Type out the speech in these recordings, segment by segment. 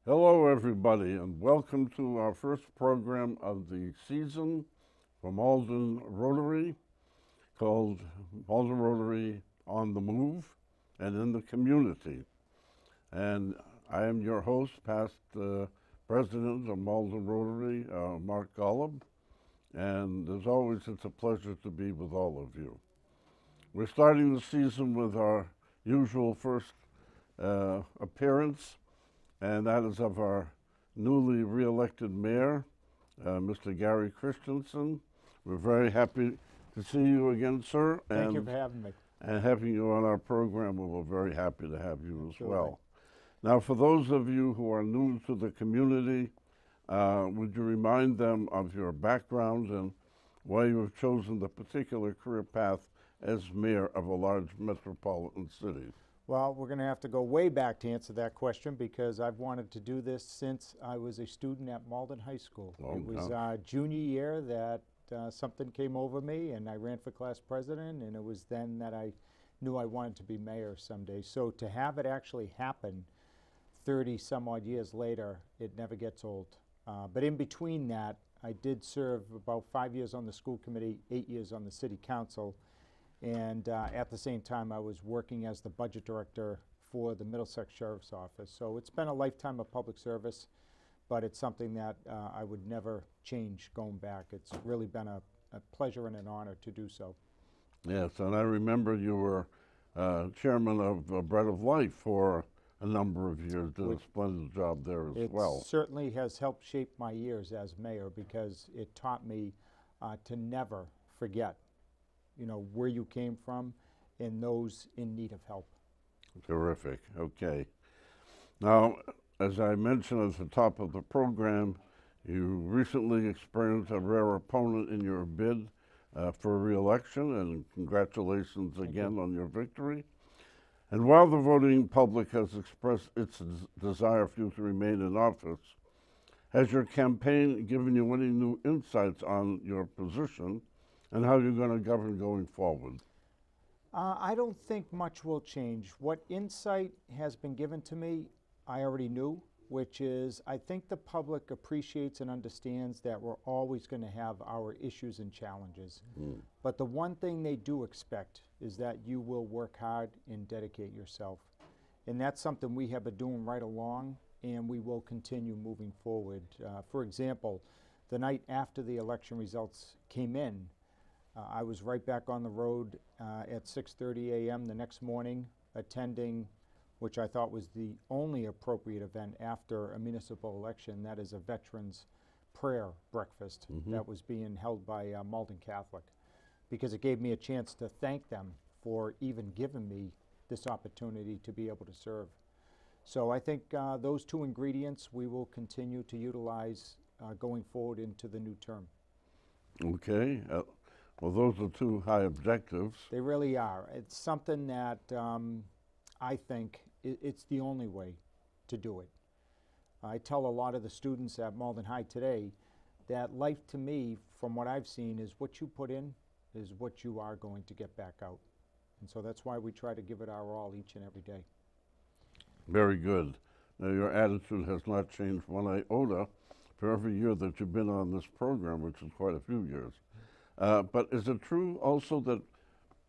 Hello, everybody, and welcome to our first program of the season from Malden Rotary called Malden Rotary on the Move and in the Community. And I am your host, past president of Malden Rotary, Mark Golub, and as always, it's a pleasure to be with all of you. We're starting the season with our usual first appearance, and that is of our newly re-elected mayor, Mr. Gary Christenson. We're very happy to see you again, sir. Thank you for having me. And having you on our program, we're very happy to have you as Absolutely. well. Now, for those of you who are new to the community, would you remind them of your background and why you have chosen the particular career path as mayor of a large metropolitan city? Well, we're going to have to go way back to answer that question because I've wanted to do this since I was a student at Malden High School. Oh, it was gosh. junior year that something came over me and I ran for class president, and it was then that I knew I wanted to be mayor someday. So to have it actually happen 30 some odd years later, it never gets old. But in between that, I did serve about 5 years on the school committee, 8 years on the city council, and at the same time I was working as the budget director for the Middlesex Sheriff's Office. So it's been a lifetime of public service, but it's something that I would never change going back. It's really been a pleasure and an honor to do so. Yes, and I remember you were chairman of Bread of Life for a number of years, did a splendid job there as well. It certainly has helped shape my years as mayor because it taught me to never forget, where you came from and those in need of help. Terrific, okay. Now, as I mentioned at the top of the program, you recently experienced a rare opponent in your bid for re-election, and congratulations again on your victory. And while the voting public has expressed its desire for you to remain in office, has your campaign given you any new insights on your position and how you're going to govern going forward? I don't think much will change. What insight has been given to me, I already knew, which is I think the public appreciates and understands that we're always going to have our issues and challenges. But the one thing they do expect is that you will work hard and dedicate yourself. And that's something we have been doing right along, and we will continue moving forward. For example, the night after the election results came in, I was right back on the road at 6:30 a.m. the next morning, attending which I thought was the only appropriate event after a municipal election. That is a veterans prayer breakfast that was being held by Malden Catholic, because it gave me a chance to thank them for even giving me this opportunity to be able to serve. So I think those two ingredients we will continue to utilize going forward into the new term. Okay, well, those are two high objectives. They really are. It's something that I think it's the only way to do it. I tell a lot of the students at Malden High today that life to me, from what I've seen, is what you put in is what you are going to get back out. And so that's why we try to give it our all each and every day. Very good. Now, your attitude has not changed one iota for every year that you've been on this program, which is quite a few years. But is it true also that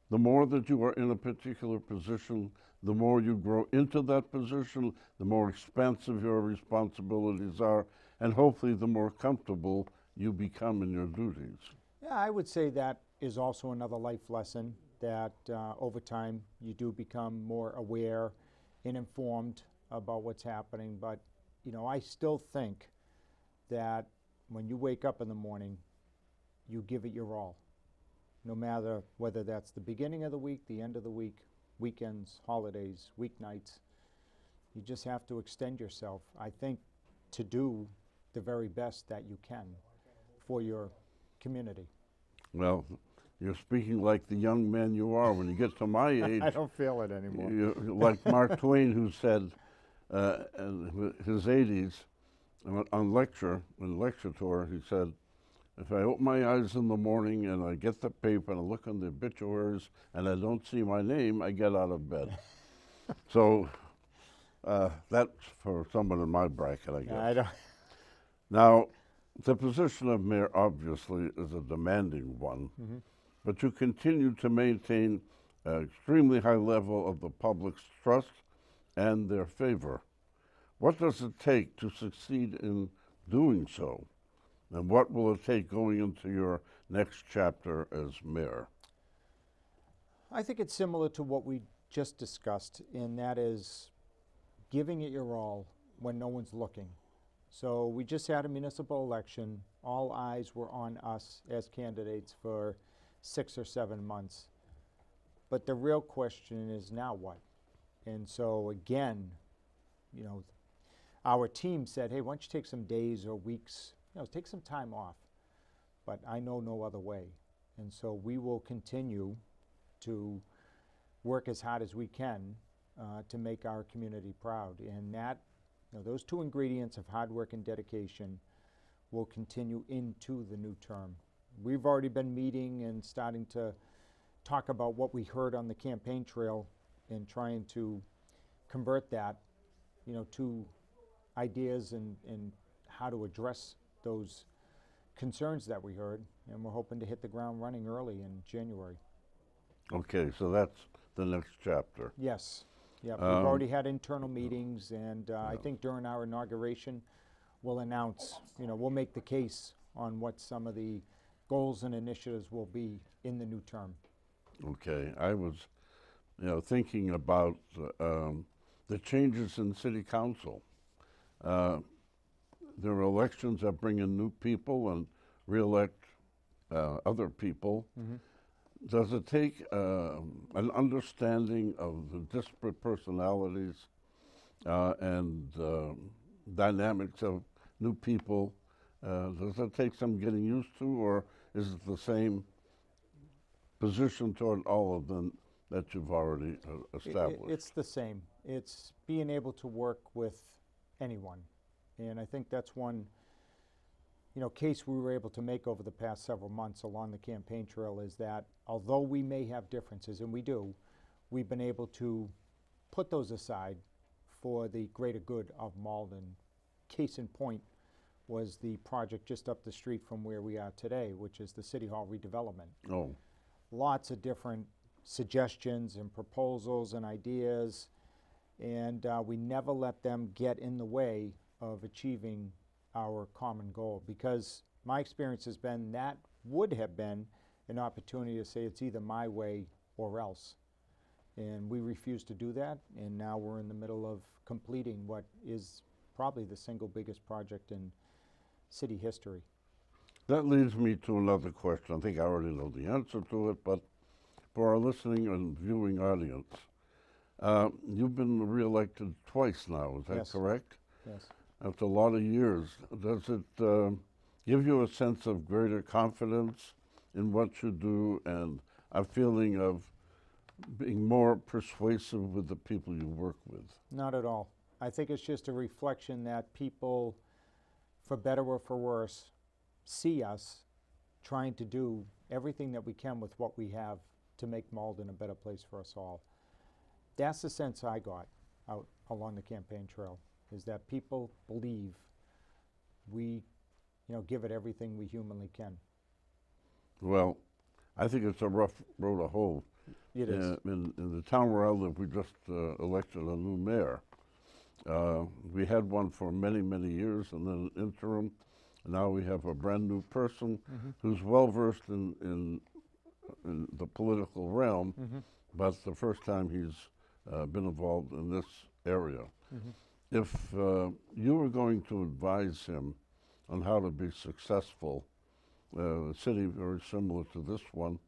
the more that you are in a particular position, the more you grow into that position, the more expansive your responsibilities are, and hopefully the more comfortable you become in your duties? Yeah, I would say that is also another life lesson, that over time you do become more aware and informed about what's happening. But, I still think that when you wake up in the morning, you give it your all, no matter whether that's the beginning of the week, the end of the week, weekends, holidays, weeknights. You just have to extend yourself, I think, to do the very best that you can for your community. Well, you're speaking like the young man you are. When you get to my age, I don't feel it anymore. you're like Mark Twain, who said in his 80s on lecture tour, he said, if I open my eyes in the morning and I get the paper and I look on the obituaries and I don't see my name, I get out of bed. So That's for someone in my bracket, I guess. I don't, Now, the position of mayor obviously is a demanding one, but you continue to maintain an extremely high level of the public's trust and their favor. What does it take to succeed in doing so? And what will it take going into your next chapter as mayor? I think it's similar to what we just discussed, and that is giving it your all when no one's looking. So we just had a municipal election. All eyes were on us as candidates for 6 or 7 months. But the real question is now what? And so again, you know, our team said, hey, why don't you take some days or weeks, take some time off. But I know no other way. And so we will continue to work as hard as we can to make our community proud. And that, those two ingredients of hard work and dedication will continue into the new term. We've already been meeting and starting to talk about what we heard on the campaign trail and trying to convert that, to ideas and how to address those concerns that we heard. And we're hoping to hit the ground running early in January. Okay, so that's the next chapter. Yes. Yeah, we've already had internal meetings, and I think during our inauguration, we'll announce, we'll make the case on what some of the goals and initiatives will be in the new term. Okay, I was, thinking about the changes in city council. There are elections that bring in new people and re-elect other people. Does it take an understanding of the disparate personalities and dynamics of new people? Does it take some getting used to, or is it the same position toward all of them that you've already established? It's the same. It's being able to work with anyone. And I think that's one case we were able to make over the past several months along the campaign trail, is that although we may have differences, and we do, we've been able to put those aside for the greater good of Malden. Case in point was the project just up the street from where we are today, which is the City Hall redevelopment. Oh, Lots of different suggestions and proposals and ideas, and we never let them get in the way of achieving our common goal, because my experience has been that would have been an opportunity to say it's either my way or else. And we refused to do that, and now we're in the middle of completing what is probably the single biggest project in city history. that leads me to another question. I think I already know the answer to it, but for our listening and viewing audience, you've been re-elected twice now, is that Yes. correct? Yes. After a lot of years, does it give you a sense of greater confidence in what you do and a feeling of being more persuasive with the people you work with? Not at all. I think it's just a reflection that people, for better or for worse, see us trying to do everything that we can with what we have to make Malden a better place for us all. That's the sense I got out along the campaign trail, is that people believe we, give it everything we humanly can. Well, I think it's a rough road to hoe. It is. In the town where I live, we just elected a new mayor. We had one for many, many years, and then an interim. And now we have a brand new person who's well versed in the political realm, but the first time he's been involved in this area. If you were going to advise him on how to be successful, a city very similar to this one,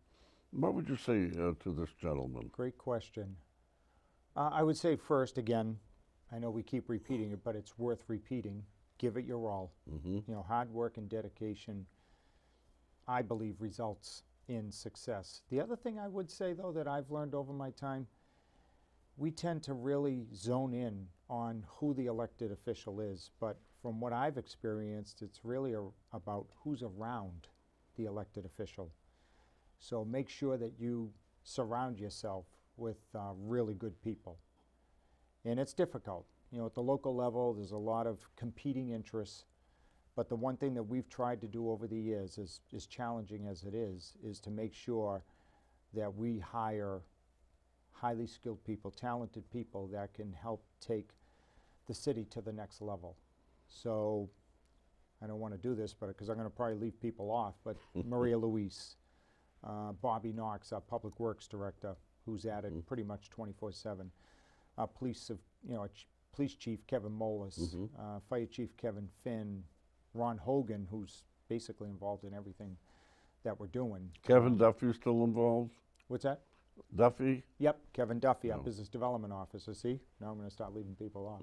what would you say to this gentleman? Great question. I would say first, again, I know we keep repeating it, but it's worth repeating. Give it your all. Hard work and dedication, I believe, results in success. The other thing I would say, though, that I've learned over my time, we tend to really zone in on who the elected official is. But from what I've experienced, it's really about who's around the elected official. So make sure that you surround yourself with really good people. And it's difficult. at the local level, there's a lot of competing interests. But the one thing that we've tried to do over the years, as challenging as it is to make sure that we hire highly skilled people, talented people that can help take the city to the next level. So I don't want to do this, but because I'm going to probably leave people off, but Maria Luis, Bobby Knox, our Public Works Director, who's at it pretty much 24/7. Police Chief Kevin Molis, Fire Chief Kevin Finn, Ron Hogan, who's basically involved in everything that we're doing. Kevin Duffy's still involved? What's that? Duffy? Yep, Kevin Duffy, our No. Business Development Officer. See, now I'm going to start leaving people off.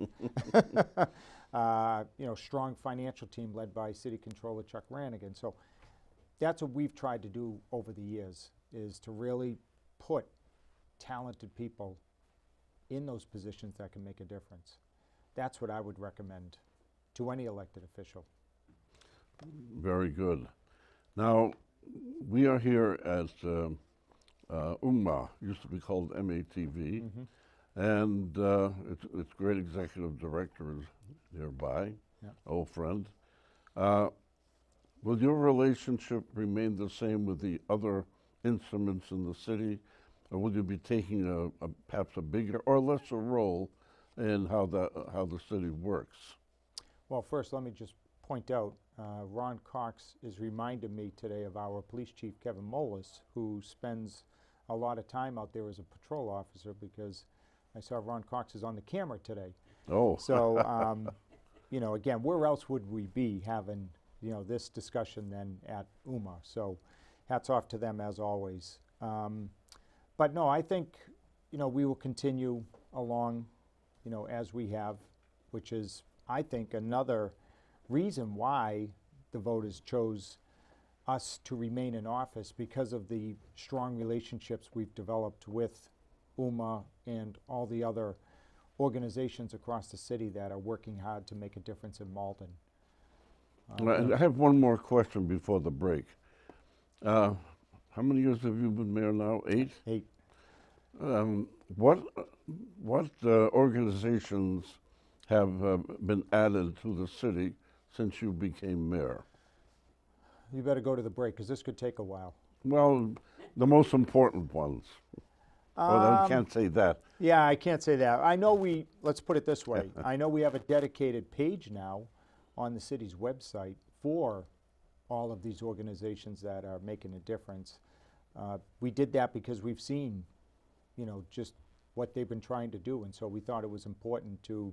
Strong financial team led by City Controller Chuck Rannigan. So that's what we've tried to do over the years, is to really put talented people in those positions that can make a difference. That's what I would recommend to any elected official. Very good. Now, we are here at UMA, used to be called MATV, and its great executive director is nearby, old friend. Will your relationship remain the same with the other instruments in the city, or will you be taking perhaps a bigger or lesser role in how the city works? Well, first, let me just point out, Ron Cox is reminding me today of our police chief, Kevin Molis, who spends a lot of time out there as a patrol officer, because I saw Ron Cox is on the camera today. Oh. So, again, where else would we be having, this discussion than at UMA? So hats off to them as always. But no, I think, we will continue along, as we have, which is, I think, another reason why the voters chose us to remain in office, because of the strong relationships we've developed with UMA and all the other organizations across the city that are working hard to make a difference in Malden. I have one more question before the break. How many years have you been mayor now? 8? 8. What organizations have been added to the city since you became mayor? You better go to the break, because this could take a while. Well, the most important ones. I can't say that. Yeah, I can't say that. I know let's put it this way. I know we have a dedicated page now on the city's website for all of these organizations that are making a difference. We did that because we've seen, just what they've been trying to do, and so we thought it was important to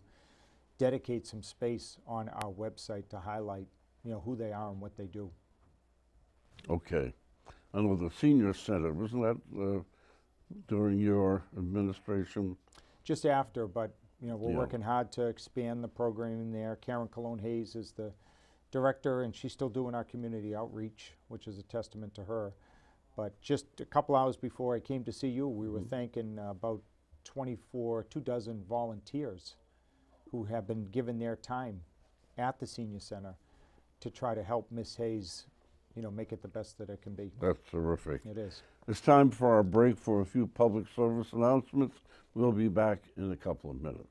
dedicate some space on our website to highlight, who they are and what they do. Okay. And with the senior center, wasn't that during your administration? Just after, but we're working hard to expand the programming there. Karen Cologne Hayes is the director, and she's still doing our community outreach, which is a testament to her. But just a couple hours before I came to see you, we were thanking about 2 dozen volunteers who have been given their time at the senior center to try to help Miss Hayes, make it the best that it can be. That's terrific. It is. It's time for our break for a few public service announcements. We'll be back in a couple of minutes.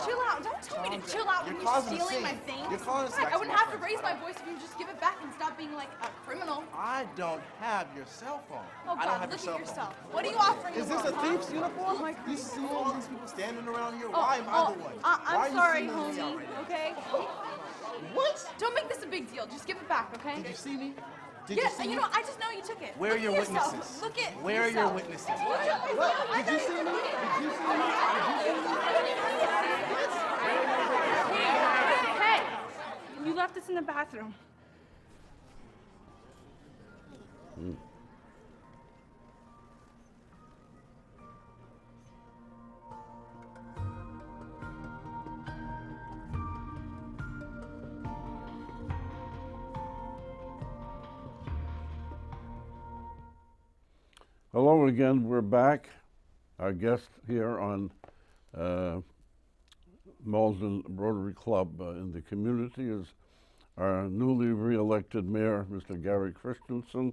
Chill out. Don't tell me to chill out when you're causing a stealing my scene. things. You're causing a scene. I wouldn't have to raise my voice if you just give it back and stop being like a criminal. I don't have your cell phone. Oh I don't God, have look your at cell yourself. phone. What are you offering Is the this a world, huh? thief's uniform? Oh my You God. see all these people standing around here? Oh, Why am I the one? Why I'm are you sorry, singling me out homie. right now? Okay. What? Don't make this a big deal. Just give it back, okay? Did you see me? Did Yeah, you see and me? you know, I just know you took it. Where are Look your at yourself. witnesses? Look at Where are your yourself. witnesses? What? Did you see me? Did you see me? Hey, you left us in the bathroom. Hello again, we're back. Our guest here on Malden Rotary Club in the community is our newly re-elected mayor, Mr. Gary Christenson.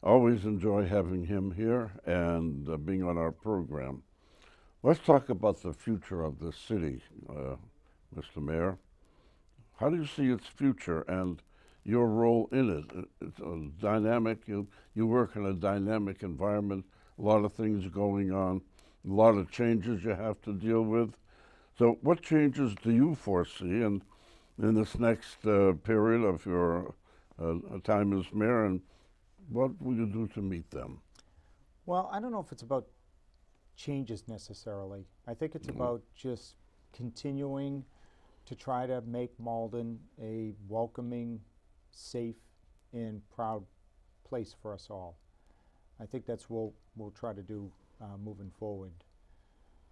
Always enjoy having him here and being on our program. Let's talk about the future of the city, Mr. Mayor. How do you see its future and your role in it? It's a dynamic, you work in a dynamic environment, a lot of things going on, a lot of changes you have to deal with. So what changes do you foresee in this next period of your time as mayor, and what will you do to meet them? Well, I don't know if it's about changes necessarily. I think it's about just continuing to try to make Malden a welcoming, safe, and proud place for us all. I think that's what we'll try to do moving forward.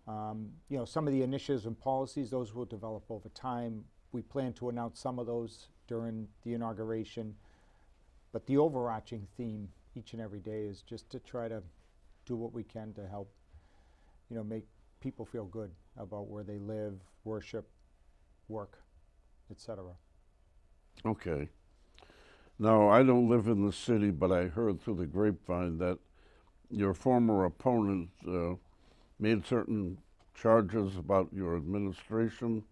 You know, some of the initiatives and policies, those will develop over time. We plan to announce some of those during the inauguration, but the overarching theme each and every day is just to try to do what we can to help, you know, make people feel good about where they live, worship, work, etc. Okay. Now, I don't live in the city, but I heard through the grapevine that your former opponent made certain charges about your administration.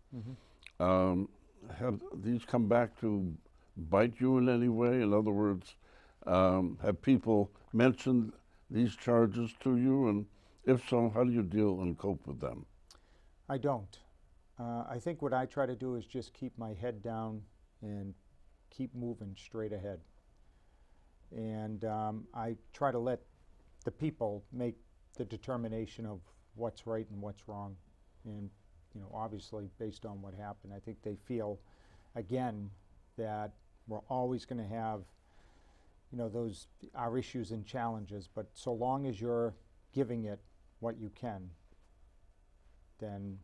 Have these come back to bite you in any way? In other words, have people mentioned these charges to you? And if so, how do you deal and cope with them? I don't. I think what I try to do is just keep my head down and keep moving straight ahead. And I try to let the people make the determination of what's right and what's wrong. And, you know, obviously based on what happened, I think they feel, again, that we're always going to have, you know, our issues and challenges, but so long as you're giving it what you can, then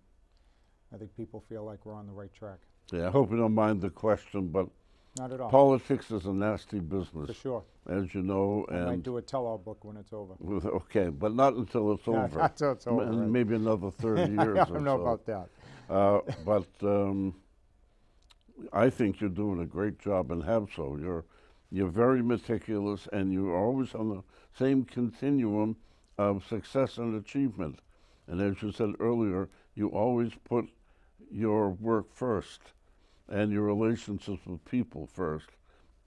I think people feel like we're on the right track. Yeah, I hope you don't mind the question, but Not at all. politics is a nasty business, For sure. as you know. I might And do a tell-all book when it's over. okay, but not until it's Not over. until it's over, And right. maybe another 30 years I or don't know so. about that. But I think you're doing a great job and have so. You're very meticulous, and you're always on the same continuum of success and achievement. And as you said earlier, you always put your work first and your relationships with people first.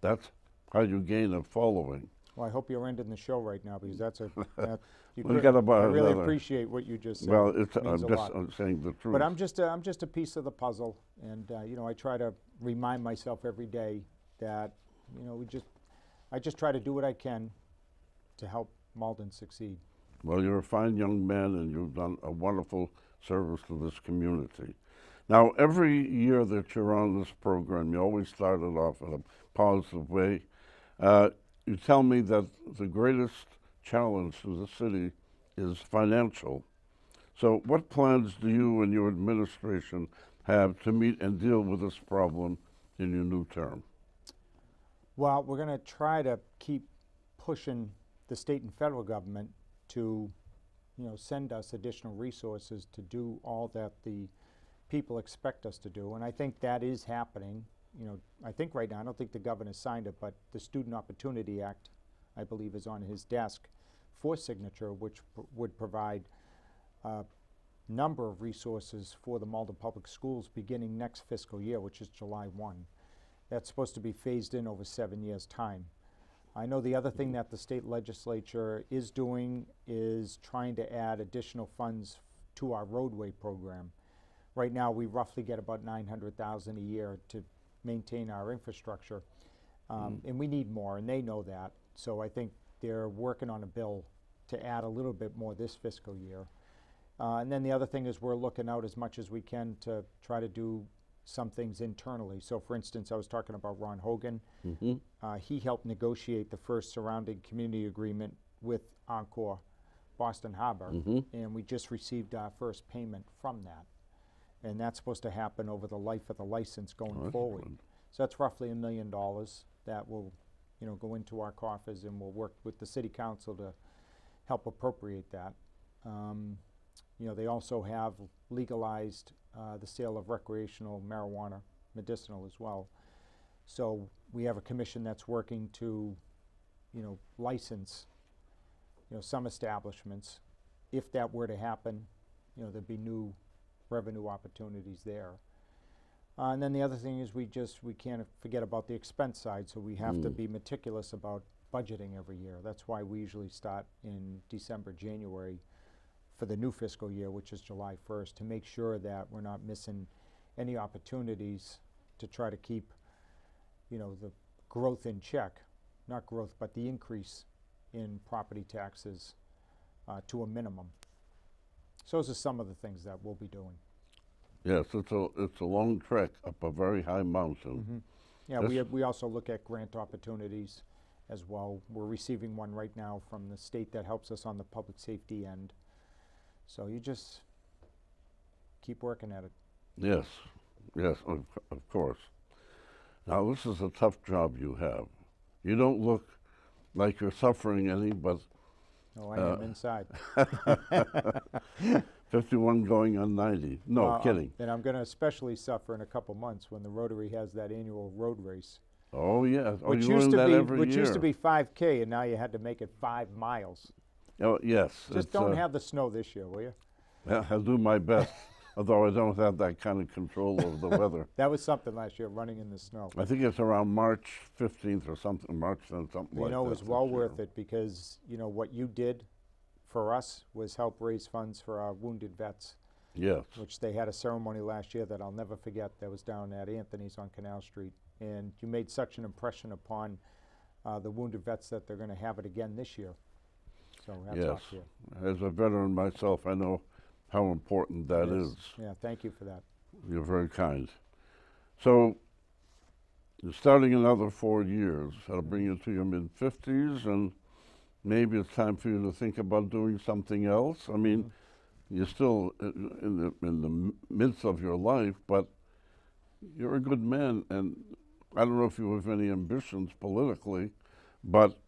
That's how you gain a following. Well, I hope you're ending the show right now, because that's a. We got about I really another- appreciate what you just said. Well, It means a lot. I'm saying the truth. But I'm just a piece of the puzzle, and you know, I try to remind myself every day that, you know, I just try to do what I can to help Malden succeed. Well, you're a fine young man, and you've done a wonderful service to this community. Now, every year that you're on this program, you always start it off in a positive way. You tell me that the greatest challenge to the city is financial. So what plans do you and your administration have to meet and deal with this problem in your new term? Well, we're going to try to keep pushing the state and federal government to, you know, send us additional resources to do all that the people expect us to do, and I think that is happening. You know, I think right now, I don't think the governor signed it, but the Student Opportunity Act, I believe, is on his desk for signature, which would provide a number of resources for the Malden Public Schools beginning next fiscal year, which is July 1. That's supposed to be phased in over 7 years' time. I know the other thing that the state legislature is doing is trying to add additional funds to our roadway program. Right now, we roughly get about $900,000 a year to maintain our infrastructure, and we need more, and they know that. So I think they're working on a bill to add a little bit more this fiscal year. And then the other thing is we're looking out as much as we can to try to do some things internally. So for instance, I was talking about Ron Hogan. He helped negotiate the first surrounding community agreement with Encore Boston Harbor, and we just received our first payment from that. And that's supposed to happen over the life of the license going forward. So that's roughly $1 million that will, you know, go into our coffers, and we'll work with the city council to help appropriate that. You know, they also have legalized the sale of recreational marijuana, medicinal as well. So we have a commission that's working to, license, some establishments. If that were to happen, there'd be new revenue opportunities there. And then the other thing is we can't forget about the expense side, so we have to be meticulous about budgeting every year. That's why we usually start in December, January for the new fiscal year, which is July 1st, to make sure that we're not missing any opportunities to try to keep, the growth in check, not growth, but the increase in property taxes to a minimum. So those are some of the things that we'll be doing. Yes, it's a long trek up a very high mountain. Yeah, This- we also look at grant opportunities as well. We're receiving one right now from the state that helps us on the public safety end. So you just keep working at it. Yes, yes, of course. Now, this is a tough job you have. You don't look like you're suffering any, but Oh, I am inside. 51 going on 90. No, kidding. And I'm going to especially suffer in a couple months when the Rotary has that annual road race. Oh, yes. Oh, Which you used learn to that be every which year. used to be 5K, and now you had to make it 5 miles. Oh, yes. Just don't have the snow this year, will you? I'll do my best, although I don't have that kind of control over the weather. That was something last year, running in the snow. I think it's around March 15th or something, March 10th, something You like know, that. it was well worth it because, what you did for us was help raise funds for our wounded vets, Yes. which they had a ceremony last year that I'll never forget that was down at Anthony's on Canal Street. And you made such an impression upon the wounded vets that they're going to have it again this year. So hats Yes. off to you. As a veteran myself, I know how important that Yes. is. Yeah, thank you for that. You're very kind. So, you're starting another 4 years. That'll bring you to your mid-50s, and maybe it's time for you to think about doing something else. I mean, you're still in the midst of your life, but you're a good man, and I don't know if you have any ambitions politically, but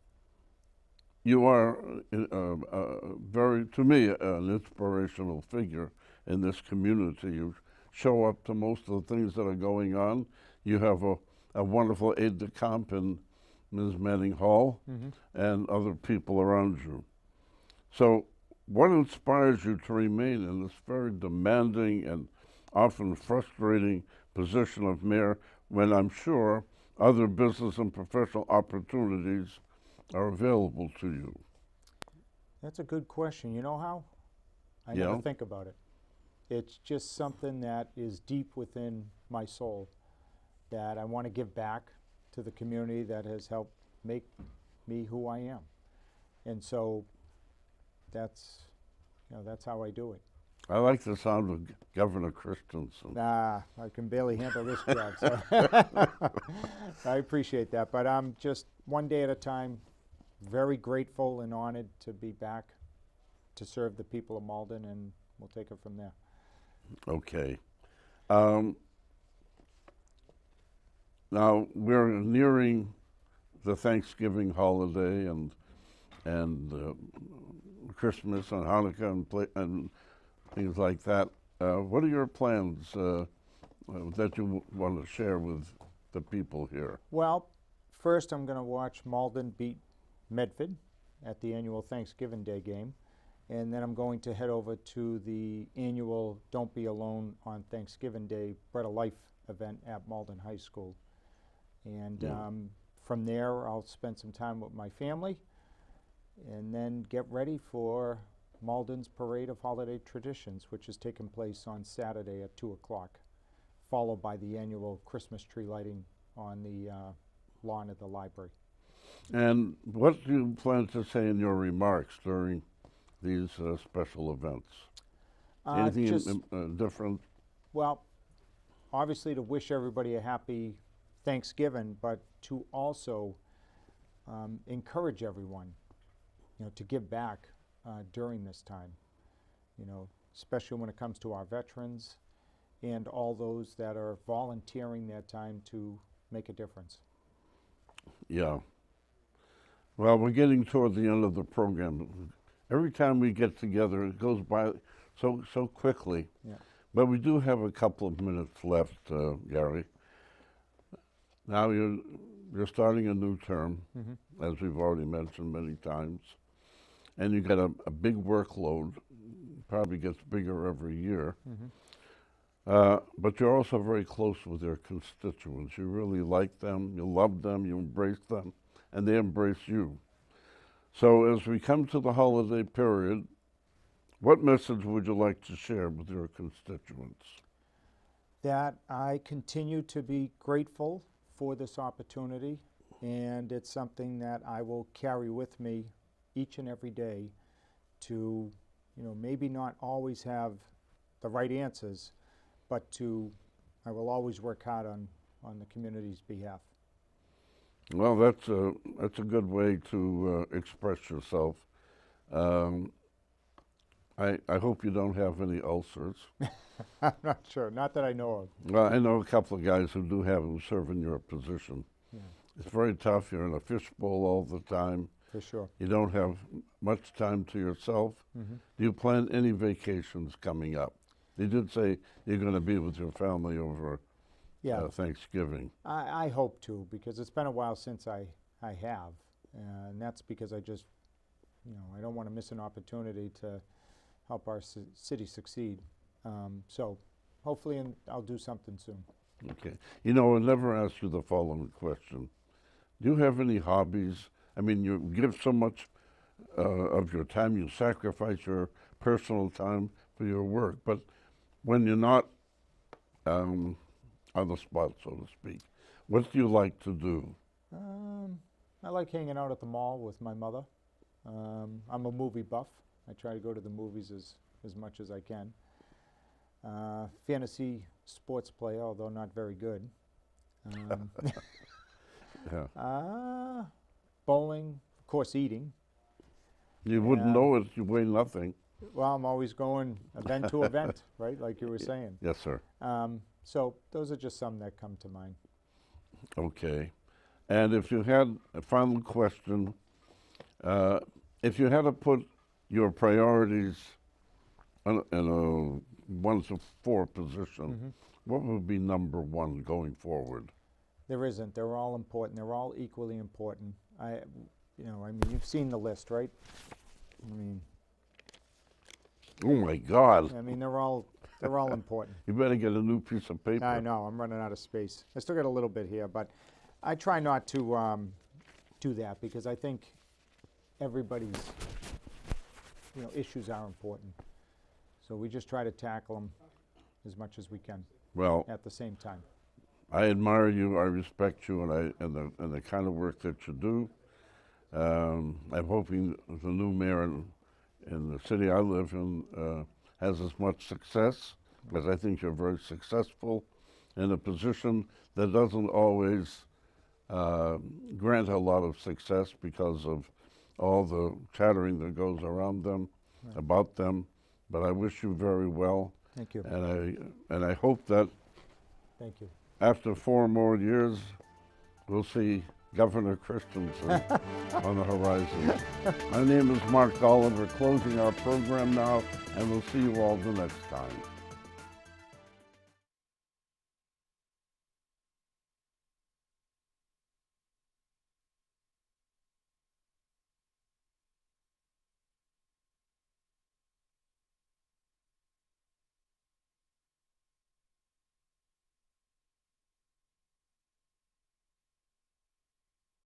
you are very, to me, an inspirational figure in this community. You show up to most of the things that are going on. You have a wonderful aide-de-camp in Ms. Manning Hall and other people around you. So what inspires you to remain in this very demanding and often frustrating position of mayor when I'm sure other business and professional opportunities are available to you? That's a good question. You know how? I Yeah. never think about it. It's just something that is deep within my soul that I want to give back to the community that has helped make me who I am. And so that's how I do it. I like the sound of Governor Christenson. Nah, I can barely handle this job, so I appreciate that. But I'm just one day at a time, very grateful and honored to be back to serve the people of Malden, and we'll take it from there. Okay. Now we're nearing the Thanksgiving holiday and Christmas and Hanukkah and things like that. What are your plans that you want to share with the people here? Well, first I'm going to watch Malden beat Medford at the annual Thanksgiving Day game. And then I'm going to head over to the annual Don't Be Alone on Thanksgiving Day Bread of Life event at Malden High School. And from there, I'll spend some time with my family and then get ready for Malden's Parade of Holiday Traditions, which is taking place on Saturday at 2 o'clock, followed by the annual Christmas tree lighting on the lawn at the library. And what do you plan to say in your remarks during these special events? Anything different? Well, obviously to wish everybody a happy Thanksgiving, but to also encourage everyone, to give back during this time, especially when it comes to our veterans and all those that are volunteering their time to make a difference. Yeah. Well, we're getting toward the end of the program. Every time we get together, it goes by so quickly. Yeah. But we do have a couple of minutes left, Gary. Now you're starting a new term, as we've already mentioned many times, and you got a big workload. Probably gets bigger every year. But you're also very close with your constituents. You really like them, you love them, you embrace them, and they embrace you. So as we come to the holiday period, what message would you like to share with your constituents? That I continue to be grateful for this opportunity, and it's something that I will carry with me each and every day to, maybe not always have the right answers, but I will always work hard on the community's behalf. Well, that's a good way to express yourself. I hope you don't have any ulcers. I'm not sure, not that I know of. Well, I know a couple of guys who do have them serve in your position. Yeah, It's very tough. You're in a fishbowl all the time. for sure. You don't have much time to yourself. Do you plan any vacations coming up? You did say you're going to be with your family over Yeah, Thanksgiving. I hope to, because it's been a while since I have, and that's because I just, I don't want to miss an opportunity to help our city succeed. So hopefully I'll do something soon. Okay. I'll never ask you the following question. Do you have any hobbies? I mean, you give so much of your time, you sacrifice your personal time for your work, but when you're not on the spot, so to speak, what do you like to do? I like hanging out at the mall with my mother. I'm a movie buff. I try to go to the movies as much as I can. Fantasy sports player, although not very good. Yeah. Bowling, of course, eating. You wouldn't know it, you weigh nothing. Well, I'm always going event to event, right, like you were saying. Yes, sir. So those are just some that come to mind. Okay. And if you had a final question, if you had to put your priorities in a 1 to 4 position, what would be number 1 going forward? There isn't. They're all important. They're all equally important. I mean, you've seen the list, right? Oh my God! They're all important. You better get a new piece of paper. I know. I'm running out of space. I still got a little bit here, but I try not to do that because I think everybody's issues are important. So we just try to tackle them as much as we can Well, at the same time. I admire you. I respect you, and the kind of work that you do. I'm hoping the new mayor in the city I live in has as much success, because I think you're very successful in a position that doesn't always grant a lot of success because of all the chattering that goes around them, about them. But I wish you very well. Thank you. And I hope that Thank you. after 4 more years, we'll see Governor Christensen on the horizon. My name is Mark Golub. We're closing our program now, and we'll see you all the next time.